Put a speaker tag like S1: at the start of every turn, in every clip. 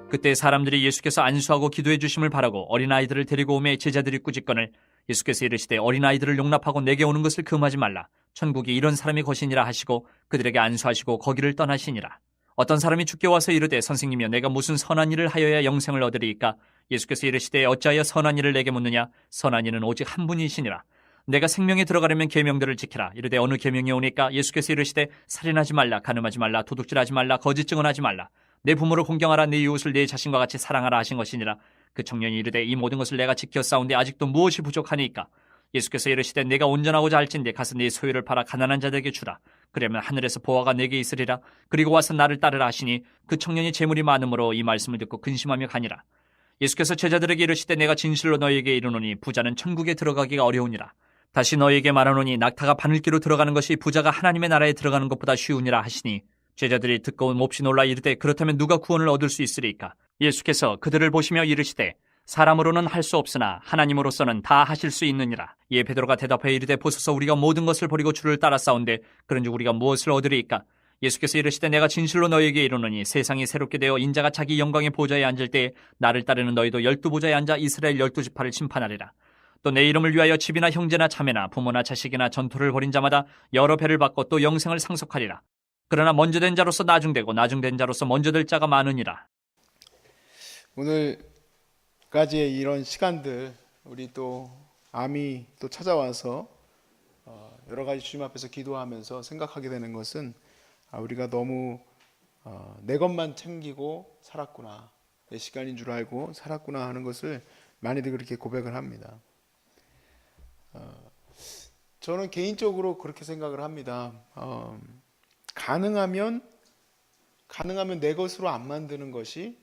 S1: 그때 사람들이 예수께서 안수하고 기도해 주심을 바라고 어린아이들을 데리고 오매 제자들이 꾸짖거늘 예수께서 이르시되 어린아이들을 용납하고 내게 오는 것을 금하지 말라. 천국이 이런 사람의 것이니라 하시고 그들에게 안수하시고 거기를 떠나시니라. 어떤 사람이 주께 와서 이르되 선생님이여 내가 무슨 선한 일을 하여야 영생을 얻으리이까? 예수께서 이르시되 어찌하여 선한 일을 내게 묻느냐? 선한 이는 오직 한 분이시니라. 내가 생명에 들어가려면 계명들을 지키라. 이르되 어느 계명이 오니까? 예수께서 이르시되 살인하지 말라, 간음하지 말라, 도둑질하지 말라, 거짓 증언하지 말라. 내 부모를 공경하라, 내 이웃을 내 자신과 같이 사랑하라 하신 것이니라. 그 청년이 이르되 이 모든 것을 내가 지켜 싸운데 아직도 무엇이 부족하니까? 예수께서 이르시되 내가 온전하고자 할진대 가서 네 소유를 팔아 가난한 자들에게 주라. 그러면 하늘에서 보화가 내게 있으리라. 그리고 와서 나를 따르라 하시니 그 청년이 재물이 많으므로 이 말씀을 듣고 근심하며 가니라. 예수께서 제자들에게 이르시되 내가 진실로 너희에게 이르노니 부자는 천국에 들어가기가 어려우니라. 다시 너희에게 말하노니 낙타가 바늘기로 들어가는 것이 부자가 하나님의 나라에 들어가는 것보다 쉬우니라 하시니 제자들이 듣고 몹시 놀라 이르되 그렇다면 누가 구원을 얻을 수 있으리까? 예수께서 그들을 보시며 이르시되 사람으로는 할 수 없으나 하나님으로서는 다 하실 수 있느니라. 이에 베드로가 대답하여 이르되 보소서 우리가 모든 것을 버리고 주를 따라 싸운데 그런즉 우리가 무엇을 얻으리이까? 예수께서 이르시되 내가 진실로 너희에게 이르노니 세상이 새롭게 되어 인자가 자기 영광의 보좌에 앉을 때 나를 따르는 너희도 12보좌에 앉아 이스라엘 12지파를 심판하리라. 또 내 이름을 위하여 집이나 형제나 자매나 부모나 자식이나 전토를 벌인 자마다 여러 배를 받고 또 영생을 상속하리라. 그러나 먼저 된 자로서 나중되고 나중된 자로서 먼저 될 자가 많으니라.
S2: 오늘까지의 이런 시간들 우리 또 암이 또 찾아와서 여러 가지 주님 앞에서 기도하면서 생각하게 되는 것은 우리가 너무 내 것만 챙기고 살았구나, 내 시간인 줄 알고 살았구나 하는 것을 많이들 그렇게 고백을 합니다. 저는 개인적으로 그렇게 생각을 합니다. 가능하면 내 것으로 안 만드는 것이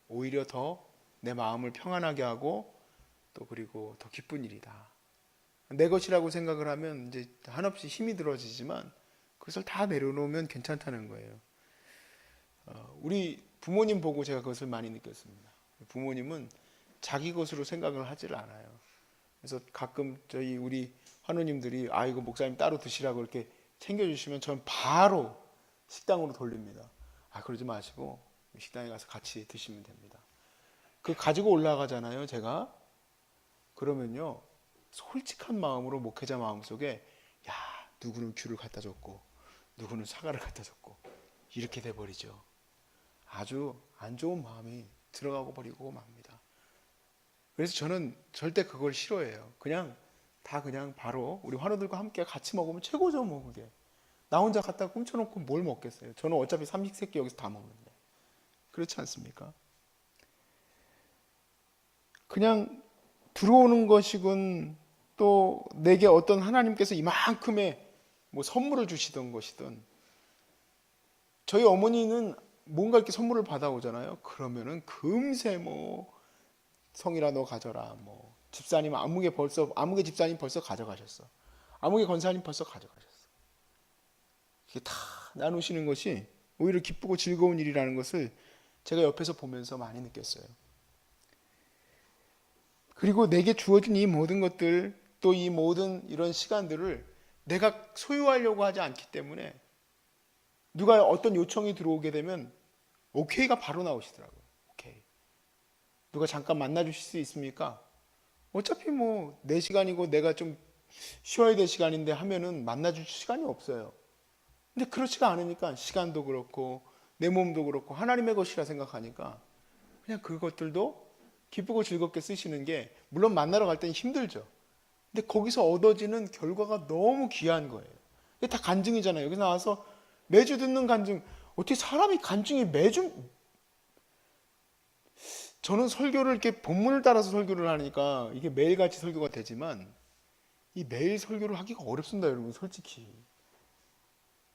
S2: 오히려 더 내 마음을 평안하게 하고 또 그리고 더 기쁜 일이다. 내 것이라고 생각을 하면 이제 한없이 힘이 들어지지만 그것을 다 내려놓으면 괜찮다는 거예요. 우리 부모님 보고 제가 그것을 많이 느꼈습니다. 부모님은 자기 것으로 생각을 하질 않아요. 그래서 가끔 우리 환우님들이 이거 목사님 따로 드시라고 이렇게 챙겨주시면 저는 바로 식당으로 돌립니다. 그러지 마시고 식당에 가서 같이 드시면 됩니다. 그 가지고 올라가잖아요, 제가. 그러면요, 솔직한 마음으로 목회자 마음속에 누구는 귤을 갖다 줬고 누구는 사과를 갖다 줬고 이렇게 돼버리죠. 아주 안 좋은 마음이 들어가고 버리고 맙니다. 그래서 저는 절대 그걸 싫어해요. 그냥 바로 우리 환우들과 함께 같이 먹으면 최고죠. 뭐 그게 나 혼자 갖다 훔쳐놓고 뭘 먹겠어요. 저는 어차피 삼식새끼 여기서 다 먹는데. 그렇지 않습니까? 그냥 들어오는 것이군, 또 내게 어떤 하나님께서 이만큼의 선물을 주시던 것이든, 저희 어머니는 뭔가 이렇게 선물을 받아오잖아요. 그러면은 금세 성이라 너 가져라, 집사님 아무개 집사님 벌써 가져가셨어, 아무개 권사님 벌써 가져가셨어. 이게 다 나누시는 것이 오히려 기쁘고 즐거운 일이라는 것을 제가 옆에서 보면서 많이 느꼈어요. 그리고 내게 주어진 이 모든 것들, 또 이 모든 이런 시간들을 내가 소유하려고 하지 않기 때문에 누가 어떤 요청이 들어오게 되면 오케이가 바로 나오시더라고요. 오케이. 누가 잠깐 만나 주실 수 있습니까? 어차피 내 시간이고 내가 좀 쉬어야 될 시간인데 하면은 만나 줄 시간이 없어요. 근데 그렇지가 않으니까 시간도 그렇고 내 몸도 그렇고 하나님의 것이라 생각하니까 그냥 그것들도 기쁘고 즐겁게 쓰시는 게, 물론 만나러 갈 때는 힘들죠. 근데 거기서 얻어지는 결과가 너무 귀한 거예요. 이게 다 간증이잖아요. 여기 나와서 매주 듣는 간증, 어떻게 사람이 간증이 매주, 저는 설교를 이렇게 본문을 따라서 설교를 하니까 이게 매일같이 설교가 되지만 이 매일 설교를 하기가 어렵습니다, 여러분. 솔직히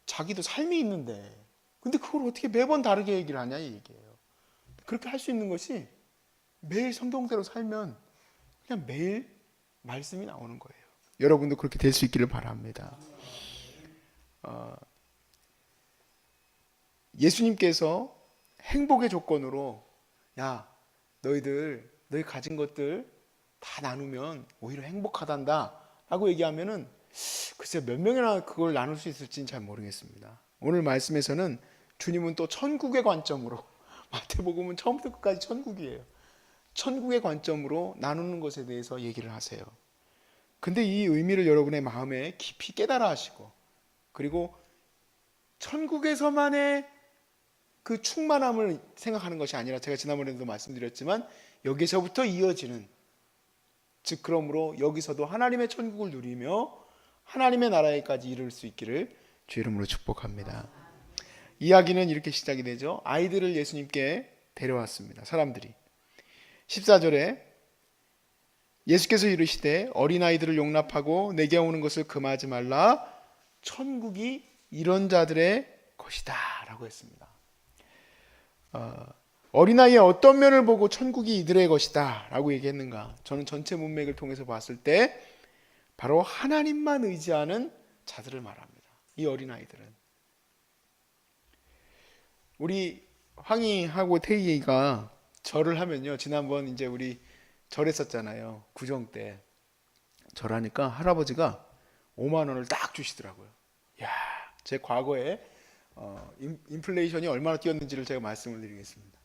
S2: 자기도 삶이 있는데 근데 그걸 어떻게 매번 다르게 얘기를 하냐, 이 얘기예요. 그렇게 할 수 있는 것이 매일 성경대로 살면 그냥 매일 말씀이 나오는 거예요. 여러분도 그렇게 될 수 있기를 바랍니다. 예수님께서 행복의 조건으로 너희 가진 것들 다 나누면 오히려 행복하단다 라고 얘기하면은 글쎄요, 몇 명이나 그걸 나눌 수 있을지는 잘 모르겠습니다. 오늘 말씀에서는 주님은 또 천국의 관점으로, 마태복음은 처음부터 끝까지 천국이에요. 천국의 관점으로 나누는 것에 대해서 얘기를 하세요. 근데 이 의미를 여러분의 마음에 깊이 깨달아 하시고, 그리고 천국에서만의 그 충만함을 생각하는 것이 아니라, 제가 지난번에도 말씀드렸지만 여기서부터 이어지는, 즉 그러므로 여기서도 하나님의 천국을 누리며 하나님의 나라에까지 이를 수 있기를 주의 이름으로 축복합니다. 이야기는 이렇게 시작이 되죠. 아이들을 예수님께 데려왔습니다. 사람들이 14절에 예수께서 이르시되 어린아이들을 용납하고 내게 오는 것을 금하지 말라. 천국이 이런 자들의 것이다 라고 했습니다. 어린아이의 어떤 면을 보고 천국이 이들의 것이다 라고 얘기했는가? 저는 전체 문맥을 통해서 봤을 때 바로 하나님만 의지하는 자들을 말합니다. 이 어린아이들은. 우리 황희하고 태희가 절을 하면요, 지난번 이제 우리 절했었잖아요. 구정 때 절하니까 할아버지가 5만 원을 딱 주시더라고요. 야, 제 과거에 인플레이션이 얼마나 뛰었는지를 제가 말씀을 드리겠습니다.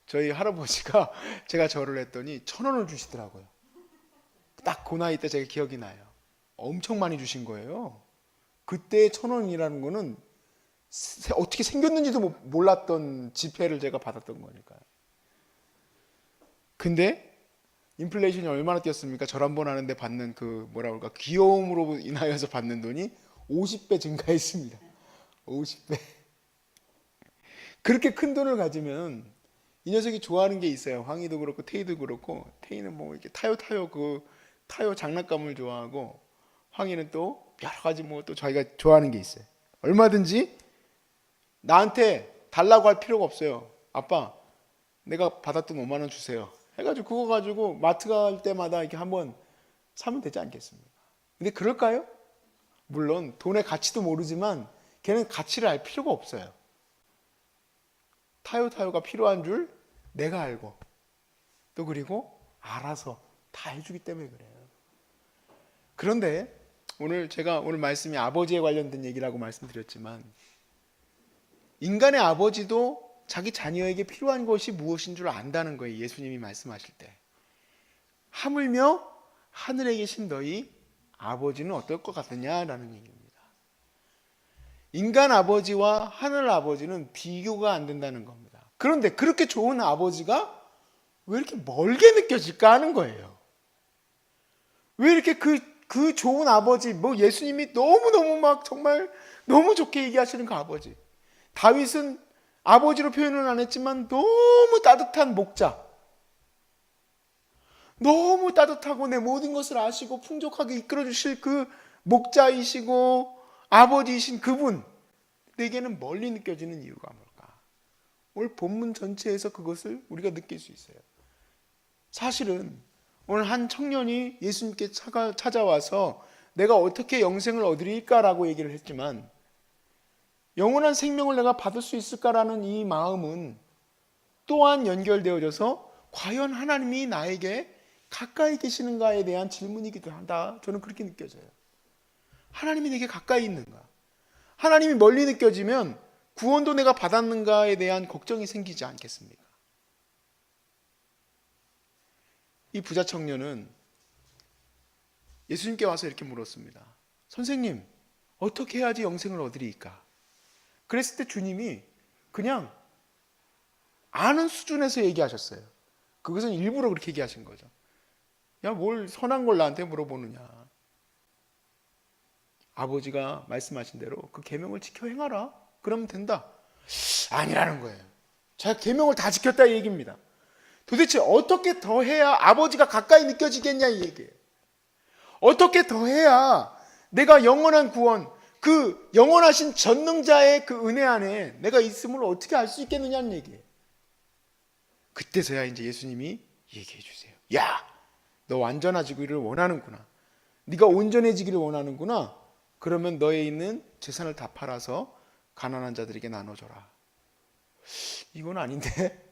S2: 저희 할아버지가 제가 절을 했더니 1,000원을 주시더라고요. 딱 그 나이 때 제가 기억이 나요. 엄청 많이 주신 거예요. 그때 1,000원이라는 거는 어떻게 생겼는지도 몰랐던 지폐를 제가 받았던 거니까요. 근데 인플레이션이 얼마나 뛰었습니까? 절 한 번 하는데 받는 그 뭐라 그럴까, 귀여움으로 인하여서 받는 돈이 50배 증가했습니다. 50배. 그렇게 큰 돈을 가지면 이 녀석이 좋아하는 게 있어요. 황희도 그렇고 태희도 그렇고, 태희는 뭐 이렇게 타요 장난감을 좋아하고, 황희는 또 여러 가지 뭐 또 자기가 좋아하는 게 있어요. 얼마든지 나한테 달라고 할 필요가 없어요. 아빠, 내가 받았던 5만 원 주세요. 해가지고 그거 가지고 마트 갈 때마다 이렇게 한번 사면 되지 않겠습니까? 근데 그럴까요? 물론 돈의 가치도 모르지만 걔는 가치를 알 필요가 없어요. 타요가 필요한 줄 내가 알고, 또 그리고 알아서 다 해주기 때문에 그래요. 그런데 제가 오늘 말씀이 아버지에 관련된 얘기라고 말씀드렸지만, 인간의 아버지도 자기 자녀에게 필요한 것이 무엇인 줄 안다는 거예요. 예수님이 말씀하실 때. 하물며 하늘에 계신 너희 아버지는 어떨 것 같느냐라는 얘기입니다. 인간 아버지와 하늘 아버지는 비교가 안 된다는 겁니다. 그런데 그렇게 좋은 아버지가 왜 이렇게 멀게 느껴질까 하는 거예요. 왜 이렇게 그 좋은 아버지, 뭐 예수님이 너무너무 막 정말 너무 좋게 얘기하시는 그 아버지. 다윗은 아버지로 표현은 안 했지만 너무 따뜻한 목자, 너무 따뜻하고 내 모든 것을 아시고 풍족하게 이끌어 주실 그 목자이시고 아버지이신 그분, 내게는 멀리 느껴지는 이유가 뭘까? 오늘 본문 전체에서 그것을 우리가 느낄 수 있어요. 사실은 오늘 한 청년이 예수님께 찾아와서 내가 어떻게 영생을 얻으리까라고 얘기를 했지만, 영원한 생명을 내가 받을 수 있을까라는 이 마음은 또한 연결되어져서 과연 하나님이 나에게 가까이 계시는가에 대한 질문이기도 한다. 저는 그렇게 느껴져요. 하나님이 내게 가까이 있는가? 하나님이 멀리 느껴지면 구원도 내가 받았는가에 대한 걱정이 생기지 않겠습니까? 이 부자 청년은 예수님께 와서 이렇게 물었습니다. 선생님, 어떻게 해야지 영생을 얻으리까? 그랬을 때 주님이 그냥 아는 수준에서 얘기하셨어요. 그것은 일부러 그렇게 얘기하신 거죠. 야, 뭘 선한 걸 나한테 물어보느냐. 아버지가 말씀하신 대로 그 계명을 지켜 행하라. 그러면 된다. 아니라는 거예요. 제가 계명을 다 지켰다 이 얘기입니다. 도대체 어떻게 더 해야 아버지가 가까이 느껴지겠냐 이 얘기예요. 어떻게 더 해야 내가 영원한 구원, 그 영원하신 전능자의 그 은혜 안에 내가 있음을 어떻게 알 수 있겠느냐는 얘기예요. 그때서야 이제 예수님이 얘기해 주세요. 야, 너 완전해지기를 원하는구나. 네가 온전해지기를 원하는구나. 그러면 너에 있는 재산을 다 팔아서 가난한 자들에게 나눠줘라. 이건 아닌데?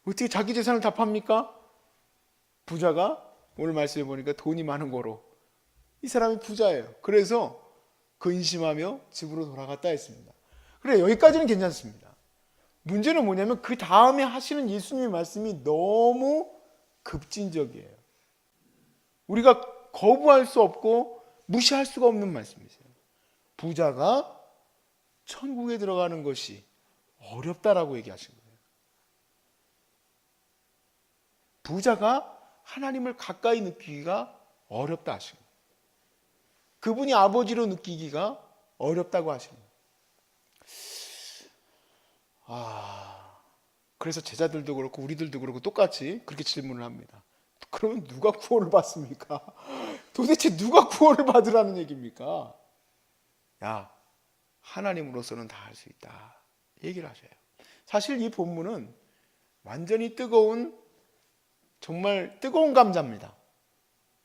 S2: 어떻게 자기 재산을 다 팝니까? 부자가 오늘 말씀해 보니까 돈이 많은 거로 이 사람이 부자예요. 그래서 근심하며 집으로 돌아갔다 했습니다. 그래, 여기까지는 괜찮습니다. 문제는 뭐냐면 그 다음에 하시는 예수님의 말씀이 너무 급진적이에요. 우리가 거부할 수 없고 무시할 수가 없는 말씀이세요. 부자가 천국에 들어가는 것이 어렵다라고 얘기하신 거예요. 부자가 하나님을 가까이 느끼기가 어렵다 하신 거예요. 그분이 아버지로 느끼기가 어렵다고 하신 거예요. 그래서 제자들도 그렇고 우리들도 그렇고 똑같이 그렇게 질문을 합니다. 그러면 누가 구원을 받습니까? 도대체 누가 구원을 받으라는 얘기입니까? 야, 하나님으로서는 다 할 수 있다 얘기를 하셔요. 사실 이 본문은 완전히 정말 뜨거운 감자입니다.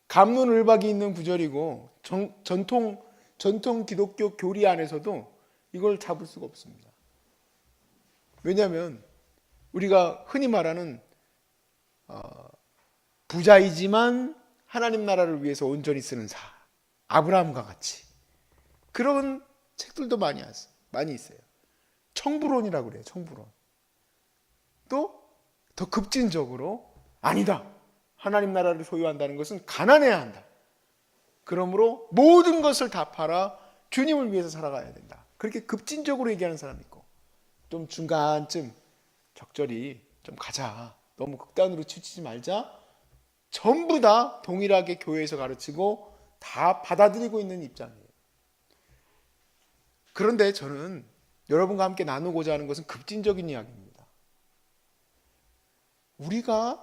S2: 갑론을박이 있는 구절이고 전통 기독교 교리 안에서도 이걸 잡을 수가 없습니다. 왜냐하면 우리가 흔히 말하는 부자이지만 하나님 나라를 위해서 온전히 쓰는 사, 아브라함과 같이 그런 책들도 많이 있어요. 청부론이라고 그래요. 청부론. 또 더 급진적으로 아니다. 하나님 나라를 소유한다는 것은 가난해야 한다. 그러므로 모든 것을 다 팔아 주님을 위해서 살아가야 된다. 그렇게 급진적으로 얘기하는 사람이 있고, 좀 중간쯤 적절히 좀 가자. 너무 극단으로 치우치지 말자. 전부 다 동일하게 교회에서 가르치고 다 받아들이고 있는 입장이에요. 그런데 저는 여러분과 함께 나누고자 하는 것은 급진적인 이야기입니다. 우리가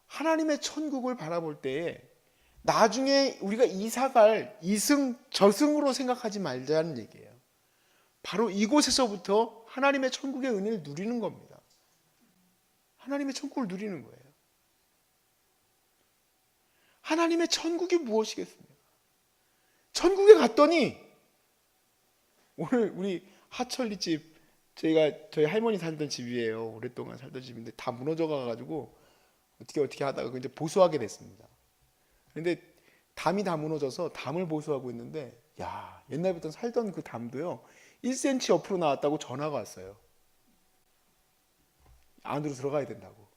S2: 하나님의 천국을 바라볼 때에 나중에 우리가 이사갈 이승 저승으로 생각하지 말자는 얘기예요. 바로 이곳에서부터 하나님의 천국의 은혜를 누리는 겁니다. 하나님의 천국을 누리는 거예요. 하나님의 천국이 무엇이겠습니까? 천국에 갔더니 오늘 우리 하천리 집 저희 할머니 살던 집이에요. 오랫동안 살던 집인데 다 무너져 가가지고 어떻게 하다가 이제 보수하게 됐습니다. 그런데 담이 다 무너져서 담을 보수하고 있는데, 야, 옛날부터 살던 그 담도요 1cm 옆으로 나왔다고 전화가 왔어요. 안으로 들어가야 된다고.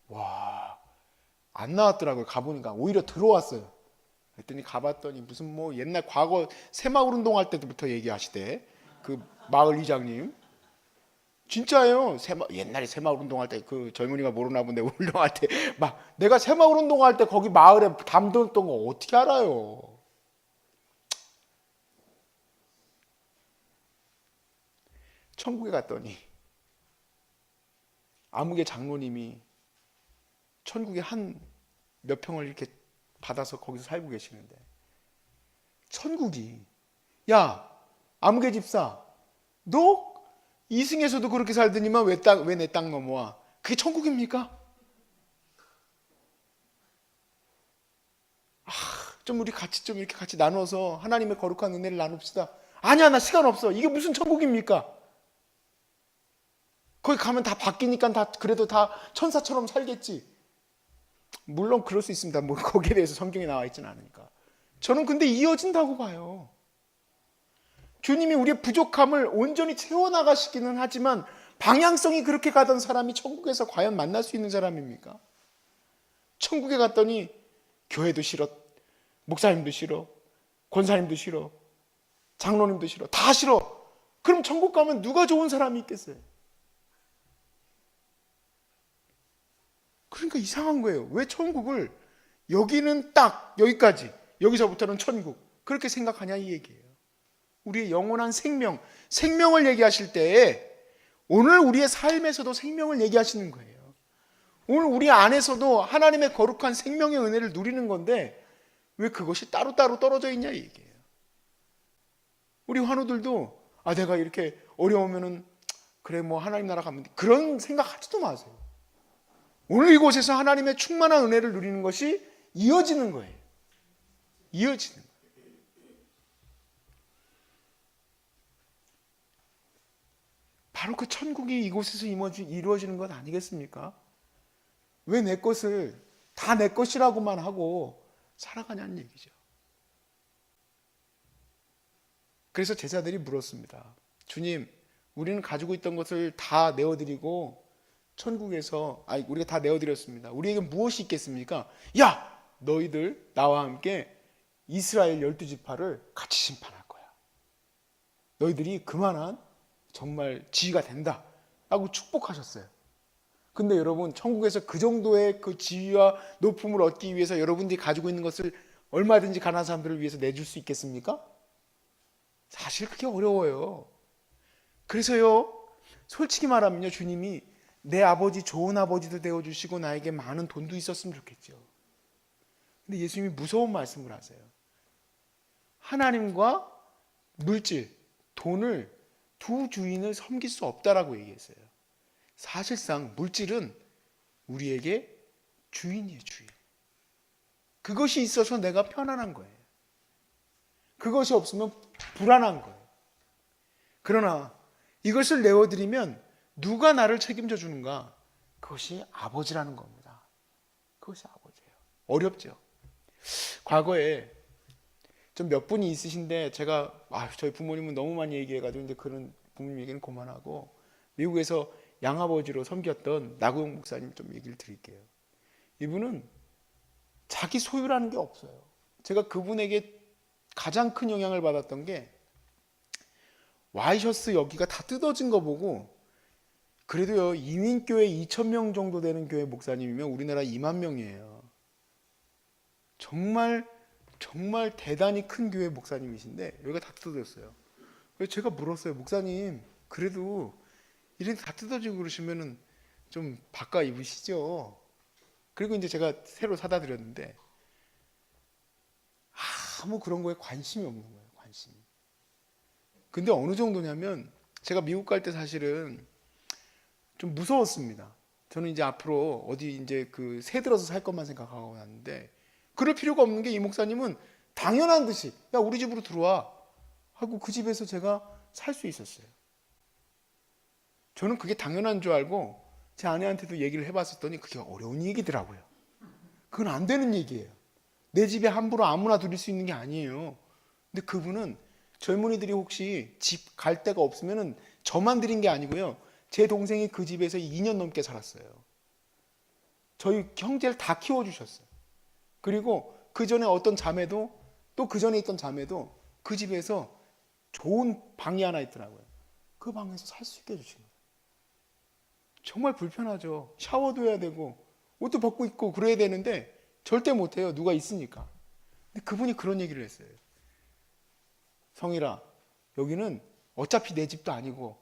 S2: 와, 안 나왔더라고요. 가보니까 오히려 들어왔어요. 그랬더니 가봤더니 무슨 뭐 옛날 과거 새마을 운동할 때부터 얘기하시대. 그 마을 이장님. 진짜예요. 옛날에 새마을 운동할 때 그 젊은이가 모르나 본데 운동할 때 막 내가 새마을 운동할 때 거기 마을에 담뒀던 거 어떻게 알아요? 천국에 갔더니 아무개 장로님이 천국에 한 몇 평을 이렇게 받아서 거기서 살고 계시는데, 천국이, 야, 아무개 집사, 너 이승에서도 그렇게 살더니만 왜 내 땅 넘어와? 그게 천국입니까? 좀 우리 같이 좀 이렇게 같이 나눠서 하나님의 거룩한 은혜를 나눕시다. 아니야, 나 시간 없어. 이게 무슨 천국입니까? 거기 가면 다 바뀌니까 그래도 다 천사처럼 살겠지. 물론 그럴 수 있습니다. 뭐 거기에 대해서 성경에 나와 있지는 않으니까. 저는 근데 이어진다고 봐요. 주님이 우리의 부족함을 온전히 채워나가시기는 하지만 방향성이 그렇게 가던 사람이 천국에서 과연 만날 수 있는 사람입니까? 천국에 갔더니 교회도 싫어, 목사님도 싫어, 권사님도 싫어, 장로님도 싫어, 다 싫어. 그럼 천국 가면 누가 좋은 사람이 있겠어요? 그러니까 이상한 거예요. 왜 천국을 여기는 딱 여기까지, 여기서부터는 천국 그렇게 생각하냐 이 얘기예요. 우리의 영원한 생명을 얘기하실 때에 오늘 우리의 삶에서도 생명을 얘기하시는 거예요. 오늘 우리 안에서도 하나님의 거룩한 생명의 은혜를 누리는 건데 왜 그것이 따로따로 떨어져 있냐 이 얘기예요. 우리 환우들도 내가 이렇게 어려우면은 그래 뭐 하나님 나라 가면 돼. 그런 생각하지도 마세요. 오늘 이곳에서 하나님의 충만한 은혜를 누리는 것이 이어지는 거예요. 이어지는 거예요. 바로 그 천국이 이곳에서 이루어지는 것 아니겠습니까? 왜 내 것을 다 내 것이라고만 하고 살아가냐는 얘기죠. 그래서 제자들이 물었습니다. 주님, 우리는 가지고 있던 것을 다 내어드리고 천국에서 우리가 다 내어드렸습니다. 우리에게 무엇이 있겠습니까? 야! 너희들 나와 함께 이스라엘 12지파를 같이 심판할 거야. 너희들이 그만한 정말 지위가 된다 라고 축복하셨어요. 근데 여러분, 천국에서 그 정도의 그 지위와 높음을 얻기 위해서 여러분들이 가지고 있는 것을 얼마든지 가난한 사람들을 위해서 내줄 수 있겠습니까? 사실 그게 어려워요. 그래서요, 솔직히 말하면요, 주님이 내 아버지 좋은 아버지도 되어주시고 나에게 많은 돈도 있었으면 좋겠죠. 근데 예수님이 무서운 말씀을 하세요. 하나님과 물질, 돈을 두 주인을 섬길 수 없다라고 얘기했어요. 사실상 물질은 우리에게 주인이에요, 주인. 그것이 있어서 내가 편안한 거예요. 그것이 없으면 불안한 거예요. 그러나 이것을 내어드리면 누가 나를 책임져 주는가? 그것이 아버지라는 겁니다. 그것이 아버지예요. 어렵죠. 과거에 좀 몇 분이 있으신데 제가 저희 부모님은 너무 많이 얘기해가지고 이제 그런 부모님 얘기는 그만하고 미국에서 양아버지로 섬겼던 나고용 목사님 좀 얘기를 드릴게요. 이분은 자기 소유라는 게 없어요. 제가 그분에게 가장 큰 영향을 받았던 게 와이셔츠 여기가 다 뜯어진 거 보고 그래도요 이민교회 2,000명 정도 되는 교회 목사님이면 우리나라 2만 명이에요. 정말 대단히 큰 교회 목사님이신데 여기가 다 뜯어졌어요. 그래서 제가 물었어요. 목사님 그래도 이런 다 뜯어지고 그러시면은 좀 바꿔 입으시죠. 그리고 이제 제가 새로 사다 드렸는데 아무 그런 거에 관심이 없는 거예요. 관심이. 근데 어느 정도냐면 제가 미국 갈 때 사실은 좀 무서웠습니다. 저는 이제 앞으로 어디 이제 그 새 들어서 살 것만 생각하고 왔는데 그럴 필요가 없는 게 이 목사님은 당연한 듯이 야 우리 집으로 들어와 하고 그 집에서 제가 살 수 있었어요. 저는 그게 당연한 줄 알고 제 아내한테도 얘기를 해봤었더니 그게 어려운 얘기더라고요. 그건 안 되는 얘기예요. 내 집에 함부로 아무나 들일 수 있는 게 아니에요. 근데 그분은 젊은이들이 혹시 집 갈 데가 없으면은 저만 드린 게 아니고요. 제 동생이 그 집에서 2년 넘게 살았어요. 저희 형제를 다 키워주셨어요. 그리고 그 전에 어떤 자매도 또 그 전에 있던 자매도 그 집에서 좋은 방이 하나 있더라고요. 그 방에서 살 수 있게 해주신 거예요. 정말 불편하죠. 샤워도 해야 되고 옷도 벗고 있고 그래야 되는데 절대 못해요. 누가 있으니까. 근데 그분이 그런 얘기를 했어요. 성일아, 여기는 어차피 내 집도 아니고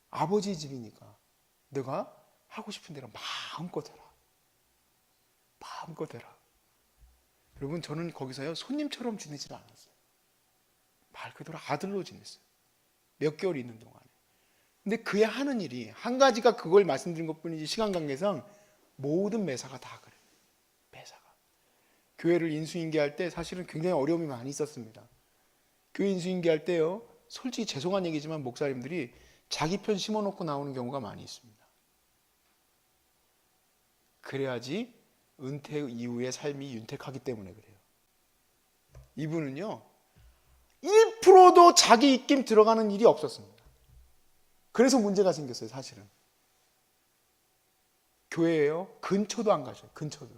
S2: 아버지 집이니까 내가 하고 싶은 대로 마음껏 해라. 마음껏 해라. 여러분 저는 거기서요 손님처럼 지내지 않았어요. 말 그대로 아들로 지냈어요. 몇 개월 있는 동안에. 근데 그의 하는 일이 한 가지가 그걸 말씀드린 것뿐이지 시간 관계상 모든 매사가 다 그래요. 매사가. 교회를 인수인계할 때 사실은 굉장히 어려움이 많이 있었습니다. 교회 인수인계할 때요 솔직히 죄송한 얘기지만 목사님들이 자기 편 심어놓고 나오는 경우가 많이 있습니다. 그래야지 은퇴 이후의 삶이 윤택하기 때문에 그래요. 이분은요 1%도 자기 입김 들어가는 일이 없었습니다. 그래서 문제가 생겼어요. 사실은 교회에요 근처도 안 가셔요. 근처도.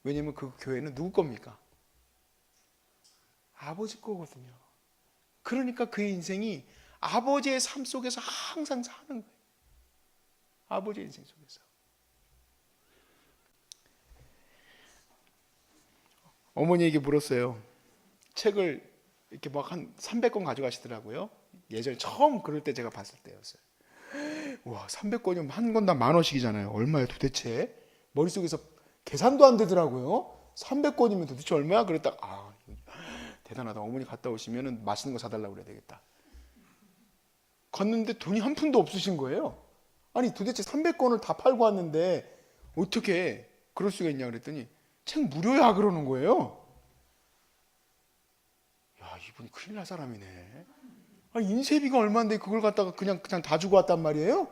S2: 왜냐면 그 교회는 누구 겁니까? 아버지 거거든요. 그러니까 그의 인생이 아버지의 삶 속에서 항상 사는 거예요. 아버지의 인생 속에서. 어머니에게 물었어요. 책을 이렇게 막 한 300권 가져가시더라고요. 예전에 처음 그럴 때 제가 봤을 때였어요. 와, 300권이면 한 권당 10,000원씩이잖아요. 얼마야 도대체? 머릿속에서 계산도 안 되더라고요. 300권이면 도대체 얼마야? 그랬다. 대단하다. 어머니 갔다 오시면 맛있는 거 사달라고 그래야 되겠다. 갔는데 돈이 한 푼도 없으신 거예요. 아니 도대체 300권을 다 팔고 왔는데 어떻게 그럴 수가 있냐 그랬더니 책 무료야 그러는 거예요. 야, 이분이 큰일 날 사람이네. 인쇄비가 얼마인데 그걸 갖다가 그냥 다 주고 왔단 말이에요?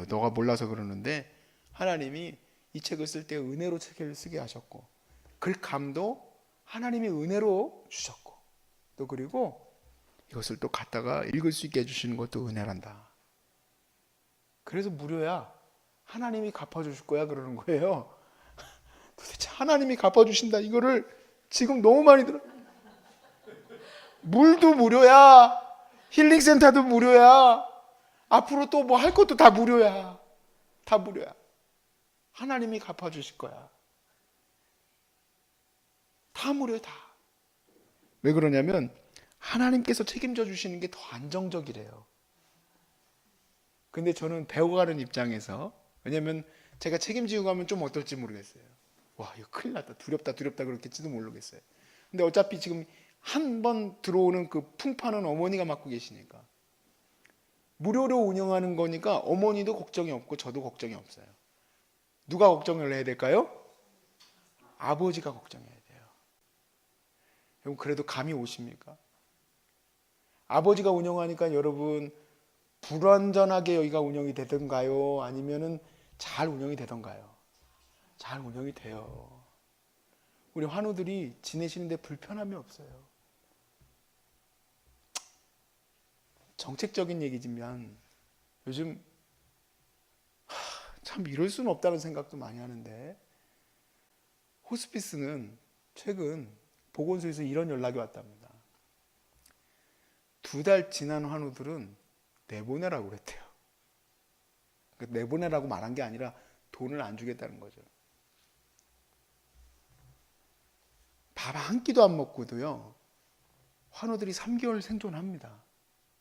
S2: 너가 몰라서 그러는데 하나님이 이 책을 쓸 때 은혜로 책을 쓰게 하셨고 글감도 하나님이 은혜로 주셨고 또 그리고 이것을 또 갖다가 읽을 수 있게 해주시는 것도 은혜란다. 그래서 무료야. 하나님이 갚아주실 거야 그러는 거예요. 도대체 하나님이 갚아주신다 이거를 지금 너무 많이 들어. 물도 무료야. 힐링센터도 무료야. 앞으로 또 뭐 할 것도 다 무료야. 다 무료야. 하나님이 갚아주실 거야. 다 무료야 다. 왜 그러냐면 하나님께서 책임져 주시는 게 더 안정적이래요. 근데 저는 배워가는 입장에서, 왜냐면 제가 책임지고 가면 좀 어떨지 모르겠어요. 와 이거 큰일 났다, 두렵다 그렇겠지도 모르겠어요. 근데 어차피 지금 한 번 들어오는 그 풍파는 어머니가 맡고 계시니까, 무료로 운영하는 거니까 어머니도 걱정이 없고 저도 걱정이 없어요. 누가 걱정을 해야 될까요? 아버지가 걱정해야 돼요. 여러분 그래도 감이 오십니까? 아버지가 운영하니까 여러분 불완전하게 여기가 운영이 되던가요? 아니면은 잘 운영이 되던가요? 잘 운영이 돼요. 우리 환우들이 지내시는데 불편함이 없어요. 정책적인 얘기지만 요즘 참 이럴 수는 없다는 생각도 많이 하는데, 호스피스는 최근 보건소에서 이런 연락이 왔답니다. 2달 지난 환우들은 내보내라고 그랬대요. 내보내라고 말한 게 아니라 돈을 안 주겠다는 거죠. 밥 한 끼도 안 먹고도요 환우들이 3개월 생존합니다.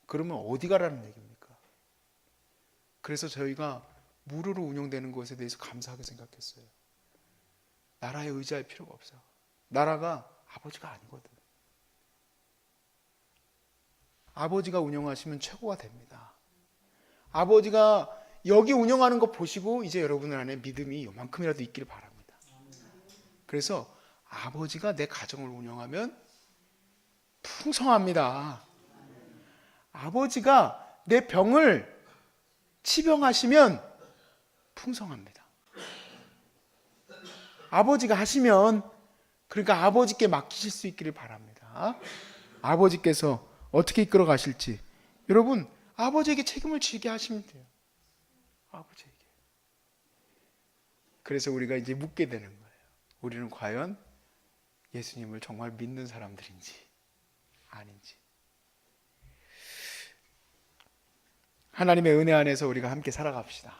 S2: 그러면 어디 가라는 얘기입니까? 그래서 저희가 무료로 운영되는 것에 대해서 감사하게 생각했어요. 나라에 의지할 필요가 없어. 나라가 아버지가 아니거든. 아버지가 운영하시면 최고가 됩니다. 아버지가 여기 운영하는 거 보시고 이제 여러분 안에 믿음이 요만큼이라도 있기를 바랍니다. 그래서 아버지가 내 가정을 운영하면 풍성합니다. 아버지가 내 병을 치병하시면 풍성합니다. 아버지가 하시면, 그러니까 아버지께 맡기실 수 있기를 바랍니다. 아버지께서 어떻게 이끌어 가실지 여러분 아버지에게 책임을 지게 하시면 돼요. 아버지에게. 그래서 우리가 이제 묻게 되는 거예요. 우리는 과연 예수님을 정말 믿는 사람들인지 아닌지. 하나님의 은혜 안에서 우리가 함께 살아갑시다.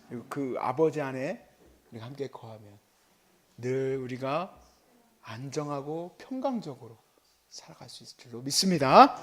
S2: 그리고 그 아버지 안에 우리가 함께 거하면 늘 우리가 안정하고 평강적으로 살아갈 수 있을 줄로 믿습니다.